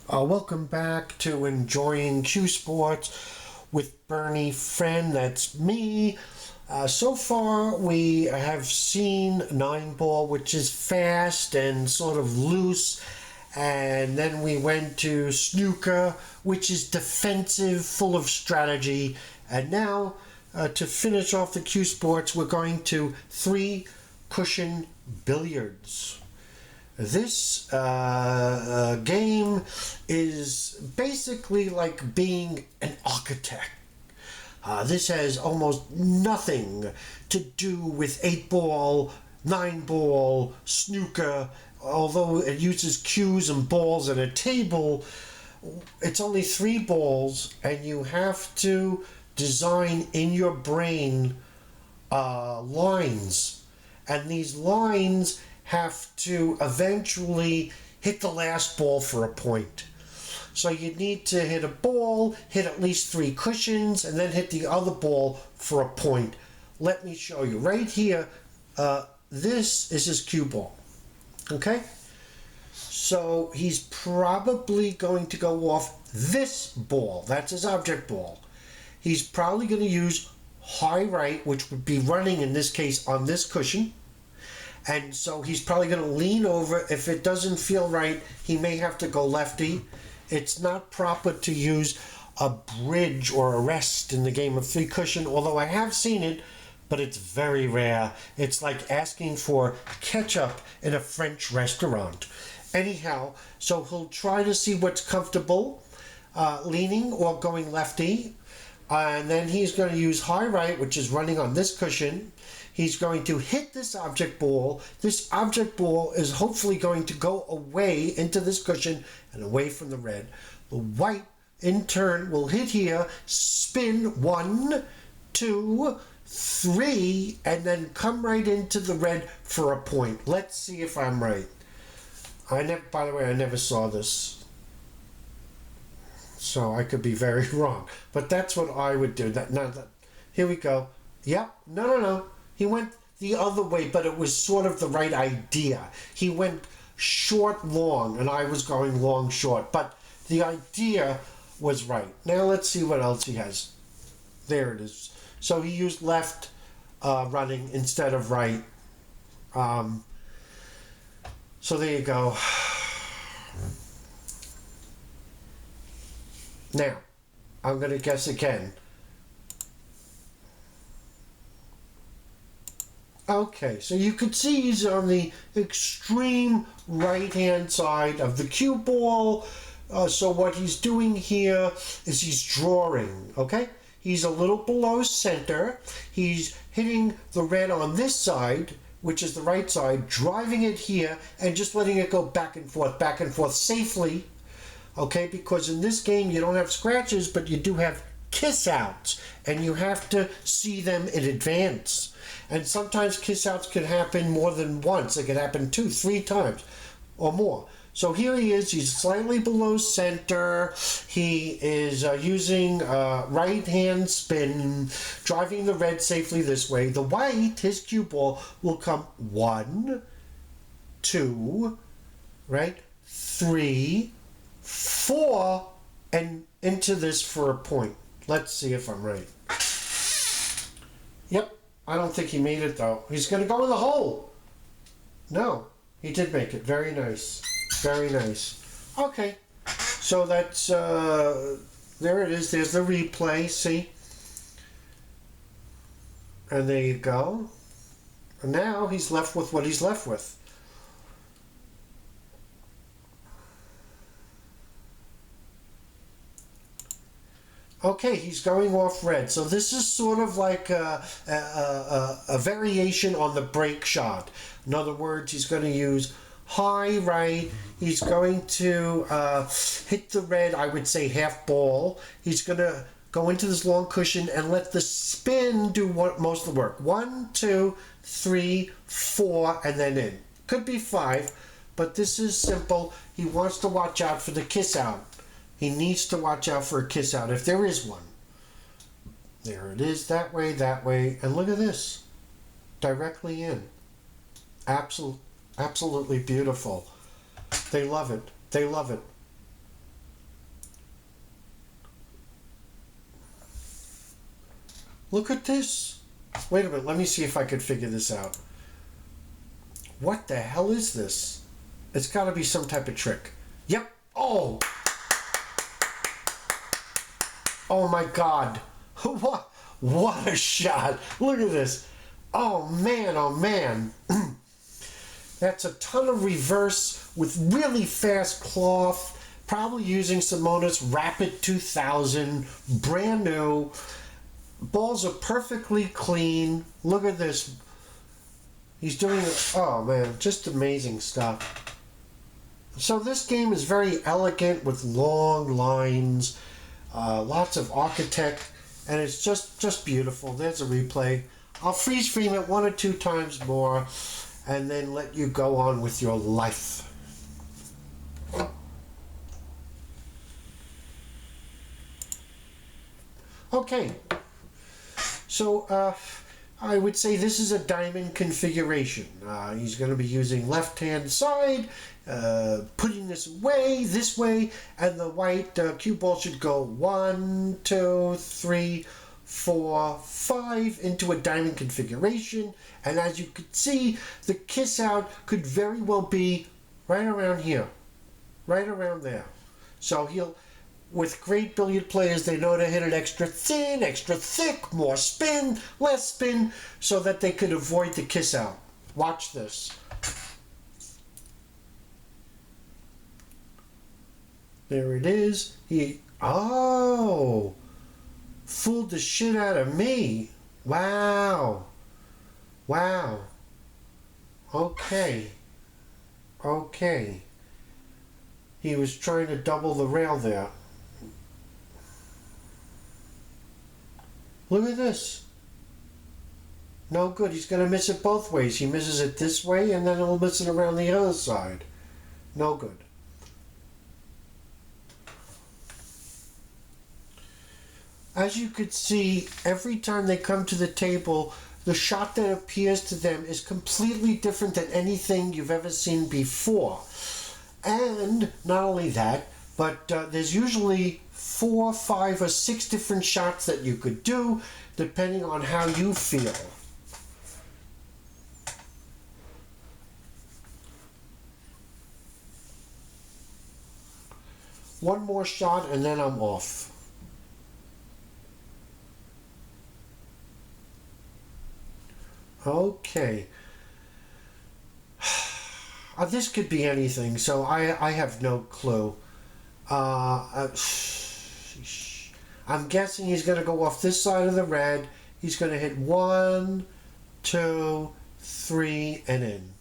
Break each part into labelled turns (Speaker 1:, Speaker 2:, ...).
Speaker 1: Welcome back to Enjoying Q Sports with Bernie Friend. That's me. So far, we have seen 9 ball, which is fast and sort of loose. And then we went to snooker, which is defensive, full of strategy. And now, to finish off the Q Sports, we're going to 3 cushion billiards. This game is basically like being an architect. This has almost nothing to do with 8 ball, 9 ball, snooker. Although it uses cues and balls and a table, it's only 3 balls, and you have to design in your brain lines. And these lines have to eventually hit the last ball for a point. So you need to hit a ball, hit at least 3 cushions, and then hit the other ball for a point. Let me show you. Right here, this is his cue ball. Okay? So he's probably going to go off this ball. That's his object ball. He's probably going to use high right, which would be running in this case on this cushion. And so he's probably going to lean over. If it doesn't feel right, he may have to go lefty. It's not proper to use a bridge or a rest in the game of 3 cushion, although I have seen it, but it's very rare. It's like asking for ketchup in a French restaurant. Anyhow, so he'll try to see what's comfortable, leaning or going lefty. And then he's going to use high right, which is running on this cushion. He's going to hit this object ball. This object ball is hopefully going to go away into this cushion and away from the red. The white, in turn, will hit here, spin 1, 2, 3, and then come right into the red for a point. Let's see if I'm right. By the way, I never saw this, so I could be very wrong. But that's what I would do. Here we go. Yep. No. He went the other way, but it was sort of the right idea. He went short, long, and I was going long, short. But the idea was right. Now let's see what else he has. There it is. So he used left running instead of right. So there you go. Now, I'm going to guess again. Okay, so you could see he's on the extreme right-hand side of the cue ball. So what he's doing here is he's drawing, okay? He's a little below center. He's hitting the red on this side, which is the right side, driving it here, and just letting it go back and forth safely, okay? Because in this game, you don't have scratches, but you do have kiss outs, and you have to see them in advance. And sometimes kiss outs can happen more than once. It can happen 2, 3 times or more. So here he is. He's slightly below center. He is using right hand spin, driving the red safely this way. The white, his cue ball, will come 1, 2, right, 3, 4, and into this for a point. Let's see if I'm right. Yep. I don't think he made it, though. He's going to go in the hole. No, he did make it. Very nice. Very nice. Okay. So that's, there it is. There's the replay. See? And there you go. And now he's left with what he's left with. Okay, he's going off red. So this is sort of like a variation on the break shot. In other words, he's going to use high right. He's going to hit the red, I would say half ball. He's going to go into this long cushion and let the spin do most of the work. 1, 2, 3, 4, and then in. Could be 5, but this is simple. He wants to watch out for the kiss out. He needs to watch out for a kiss out if there is one. There it is, that way, and look at this. Directly in. Absolutely beautiful. They love it. Look at this. Wait a minute, let me see if I could figure this out. What the hell is this? It's got to be some type of trick. Yep. Oh. Oh my God. What a shot. Look at this. Oh man, oh man. That's a ton of reverse with really fast cloth. Probably using Simona's Rapid 2000. Brand new. Balls are perfectly clean. Look at this. He's doing it. Oh man, just amazing stuff. So this game is very elegant with long lines, lots of architect, and it's just beautiful. There's a replay. I'll freeze frame it 1 or 2 times more, and then let you go on with your life. Okay. So I would say this is a diamond configuration. He's going to be using left-hand side, putting this way, and the white cue ball should go 1, 2, 3, 4, 5 into a diamond configuration. And as you can see, the kiss out could very well be right around here, right around there. So he'll, with great billiard players, they know to hit it extra thin, extra thick, more spin, less spin, so that they could avoid the kiss out. Watch this. There it is. Fooled the shit out of me. Wow. Wow. Okay. He was trying to double the rail there. Look at this. No good. He's going to miss it both ways. He misses it this way, and then he'll miss it around the other side. No good. As you could see, every time they come to the table, the shot that appears to them is completely different than anything you've ever seen before. And not only that, but there's usually 4, 5, or 6 different shots that you could do, depending on how you feel. One more shot and then I'm off. Okay. This could be anything, so I have no clue. I'm guessing he's going to go off this side of the red. He's going to hit 1, 2, 3, and in.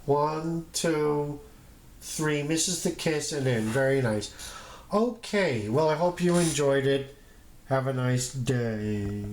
Speaker 1: One, 2, 3, misses the kiss and in. Very nice. Okay, well, I hope you enjoyed it. Have a nice day.